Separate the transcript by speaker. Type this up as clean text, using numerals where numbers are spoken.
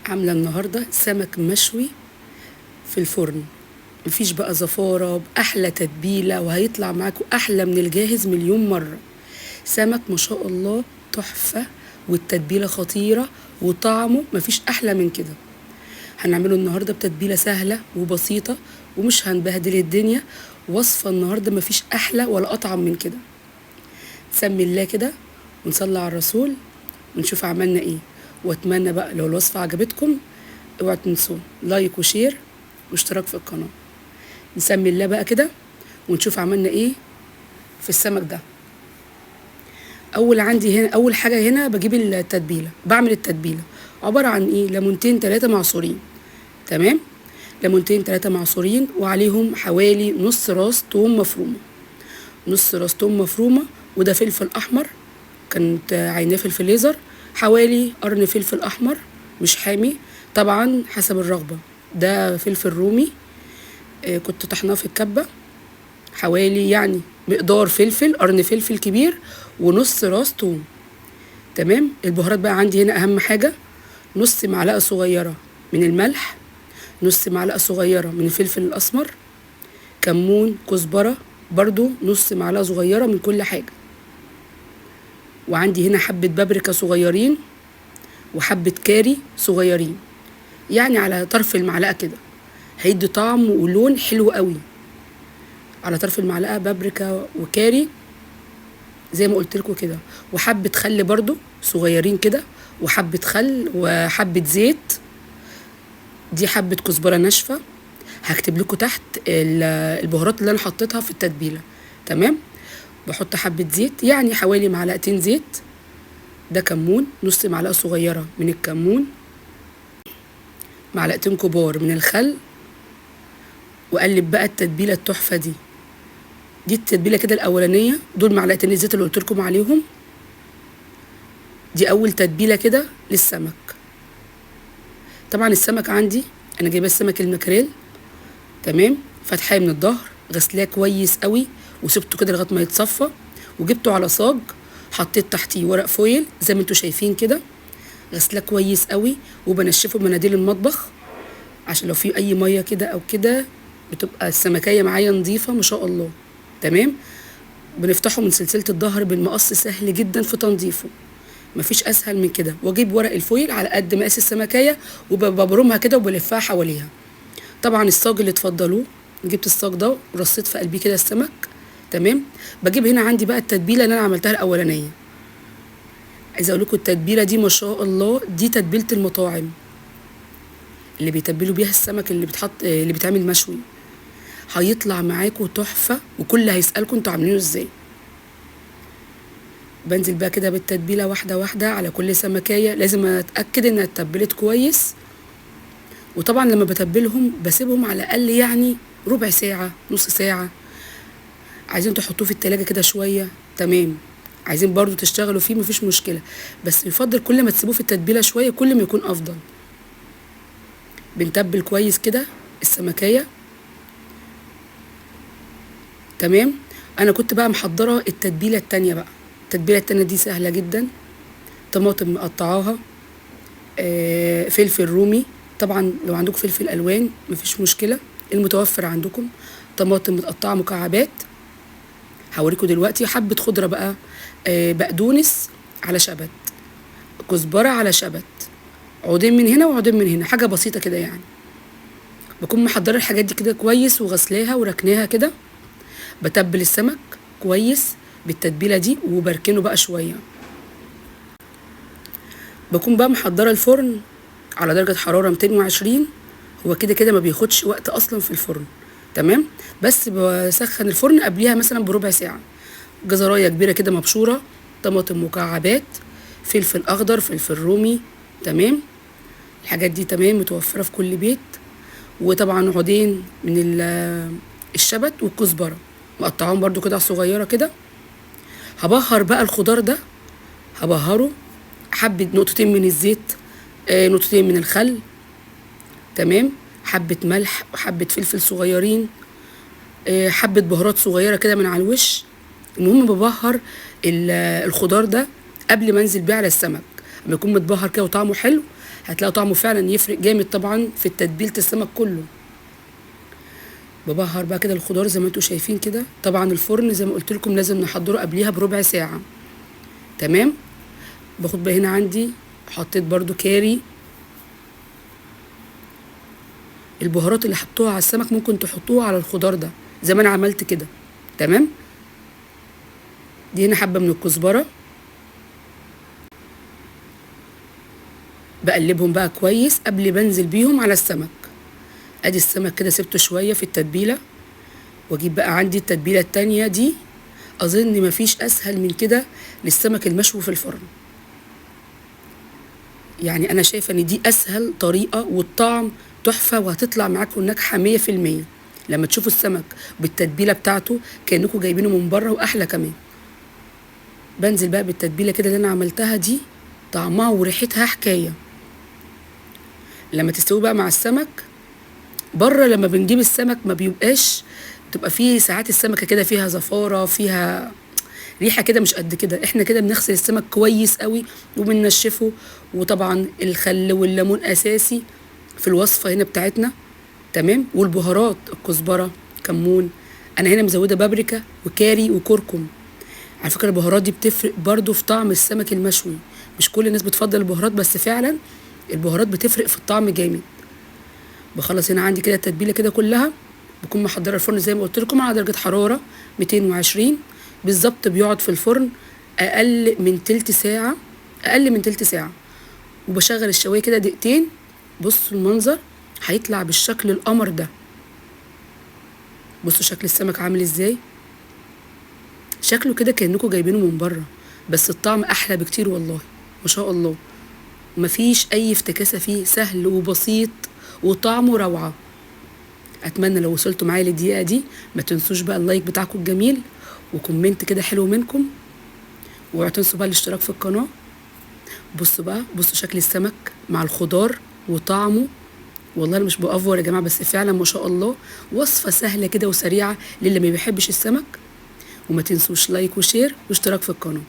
Speaker 1: عاملة النهاردة سمك مشوي في الفرن. مفيش بقى زفارة، بأحلى تتبيلة، وهيطلع معاكوا أحلى من الجاهز مليون مرة. سمك ما شاء الله تحفة، والتتبيلة خطيرة، وطعمه مفيش أحلى من كده. هنعمله النهاردة بتتبيلة سهلة وبسيطة، ومش هنبهدل الدنيا. وصفة النهاردة مفيش أحلى ولا أطعم من كده. سمي الله كده ونصلي على الرسول ونشوف عملنا ايه. واتمنى بقى لو الوصفة عجبتكم اوعوا تنسوا لايك وشير واشتراك في القناة. نسمي الله بقى كده ونشوف عملنا ايه في السمك ده. اول حاجة هنا بجيب التتبيلة، بعمل التتبيلة عبارة عن ايه؟ ليمونتين 3 معصورين، تمام؟ ليمونتين 3 معصورين، وعليهم حوالي نص راس توم مفرومة، نص راس توم مفرومة. وده فلفل احمر كانت عيناه في الفريزر، حوالي قرن فلفل احمر مش حامي طبعا حسب الرغبة. ده فلفل رومي كنت طحناه في الكبة، حوالي يعني مقدار فلفل، قرن فلفل كبير، ونص راس توم، تمام. البهارات بقى عندي هنا اهم حاجة: نص معلقة صغيرة من الملح، نص معلقة صغيرة من الفلفل الاسمر، كمون، كزبرة برضو نص معلقة صغيرة من كل حاجة. وعندي هنا حبة بابريكا صغيرين، وحبة كاري صغيرين، يعني على طرف المعلقة كده، هيدي طعم ولون حلو قوي. على طرف المعلقة بابريكا وكاري زي ما قلت لكم كده. وحبة خل برضو صغيرين كده، وحبة خل، وحبة زيت. دي حبة كزبرة ناشفة. هكتب لكم تحت البهارات اللي انا حطيتها في التتبيلة، تمام. بحط حبة زيت، يعني حوالي معلقتين زيت. ده كمون، نص معلقة صغيرة من الكمون، معلقتين كبار من الخل. وقلب بقى التتبيلة التحفة دي. دي التتبيلة كده الأولانية، دول معلقتين الزيت اللي قلت لكم عليهم. دي أول تتبيلة كده للسمك. طبعا السمك عندي أنا جايبة السمك المكريل، تمام، فتحاه من الظهر، غسلاه كويس قوي، وسبته كده لغاية ما يتصفى، وجبته على صاج، حطيت تحتيه ورق فويل زي ما انتوا شايفين كده، غسلاه كويس قوي، وبنشفه بمناديل المطبخ عشان لو في اي ميه كده او كده بتبقى السمكيه معايا نظيفه ما شاء الله، تمام. بنفتحه من سلسله الظهر بالمقص، سهل جدا في تنظيفه، مفيش اسهل من كده. واجيب ورق الفويل على قد مقاس السمكيه، وببرمها كده وبلفها حواليها. طبعا الصاج اللي تفضلوه، جبت الصاج ده ورصيت في قلبيه كده السمك، تمام. بجيب هنا عندي بقى التتبيله اللي انا عملتها الاولانيه. عايزه اقول لكم التتبيله دي ما شاء الله دي تتبيله المطاعم اللي بيتبلوا بيها السمك اللي بيتعمل مشوي. هيطلع معاكم تحفه، وكل هيسالكم انتوا عاملينه ازاي. بنزل بقى كده بالتتبيله واحده واحده على كل سمكيه، لازم اتاكد انها اتبلت كويس. وطبعا لما بتبلهم بسيبهم على الاقل يعني ربع ساعه، نص ساعه. عايزين تحطوه في التلاجة كده شويه، تمام. عايزين برضو تشتغلوا فيه مفيش مشكله، بس يفضل كل ما تسيبوه في التتبيله شويه كل ما يكون افضل. بنتبل كويس كده السمكيه، تمام. انا كنت بقى محضره التتبيله التانية بقى. التتبيله التانية دي سهله جدا: طماطم مقطعاها، فلفل رومي، طبعا لو عندكم فلفل الوان مفيش مشكله، المتوفر عندكم. طماطم متقطعه مكعبات، هوريكم دلوقتي. حبه خضره بقى، بقدونس على شبت، كزبره على شبت، عودين من هنا وعودين من هنا، حاجه بسيطه كده يعني. بكون محضره الحاجات دي كده كويس، وغسلاها وركناها كده. بتبل السمك كويس بالتتبيله دي، وبركنه بقى شويه. بكون بقى محضره الفرن على درجه حراره 220. هو كده كده ما بياخدش وقت اصلا في الفرن، تمام. بس بسخن الفرن قبليها مثلا بربع ساعه. جزرايه كبيره كده مبشوره، طماطم مكعبات، فلفل اخضر، فلفل رومي، تمام. الحاجات دي تمام متوفره في كل بيت. وطبعا عودين من الشبت والكزبره مقطعهم برضو كده صغيره كده. هبهر بقى الخضار ده، هبهره حبه نقطتين من الزيت، نقطتين من الخل، تمام. حبه ملح وحبه فلفل صغيرين، حبه بهارات صغيره كده من على الوش. المهم ببهر الخضار ده قبل ما انزل بيه على السمك، لما يكون متبهر كده وطعمه حلو هتلاقي طعمه فعلا يفرق جامد طبعا في تتبيله السمك كله. ببهر بقى كده الخضار زي ما انتوا شايفين كده. طبعا الفرن زي ما قلت لكم لازم نحضره قبليها بربع ساعه. تمام. باخد بقى هنا عندي حطيت برضو كاري. البهارات اللي حطوها على السمك ممكن تحطوها على الخضار ده زي ما انا عملت كده. تمام. دي هنا حبه من الكزبره. بقلبهم بقى كويس قبل بنزل بيهم على السمك. ادي السمك كده سبته شويه في التتبيله، واجيب بقى عندي التتبيله التانيه دي. اظن مفيش اسهل من كده للسمك المشوي في الفرن. يعني انا شايفه ان دي اسهل طريقه، والطعم تحفه وهتطلع معاكم ناجحه 100%. لما تشوفوا السمك بالتتبيله بتاعته كانكم جايبينه من بره، واحلى كمان. بنزل بقى بالتتبيله كده اللي انا عملتها دي، طعمها وريحتها حكايه. لما تستوي بقى مع السمك بره، لما بنجيب السمك ما بيبقاش، بتبقى فيه ساعات السمكه كده فيها زفاره، فيها ريحه كده مش قد كده. احنا كده بنغسل السمك كويس قوي وبننشفه. وطبعا الخل والليمون اساسي في الوصفه هنا بتاعتنا. تمام. والبهارات الكزبره، كمون، انا هنا مزوده بابريكا وكاري وكركم. على فكره البهارات دي بتفرق برضو في طعم السمك المشوي. مش كل الناس بتفضل البهارات، بس فعلا البهارات بتفرق في الطعم جامد. بخلص هنا عندي كده التتبيله كده كلها. بكون محضره الفرن زي ما قلت لكم على درجه حراره 220 بالظبط. بيقعد في الفرن اقل من تلت ساعه، اقل من تلت ساعه. وبشغل الشوايه كده دقيقتين. بصوا المنظر هيطلع بالشكل القمر ده. بصوا شكل السمك عامل ازاي. شكله كده كانكم جايبينه من بره، بس الطعم احلى بكتير والله. ما شاء الله، مفيش اي افتكاسه فيه، سهل وبسيط وطعمه روعه. اتمنى لو وصلتوا معايا للدقيقه دي ما تنسوش بقى اللايك بتاعكم الجميل وكومنت كده حلو منكم، واوعوا تنسوا بقى الاشتراك في القناه. بصوا بقى، بصوا شكل السمك مع الخضار وطعمه. والله انا مش بأفور يا جماعه، بس فعلا ما شاء الله وصفه سهله كده وسريعه للي ما بيحبش السمك. وما تنسوش لايك وشير واشتراك في القناه.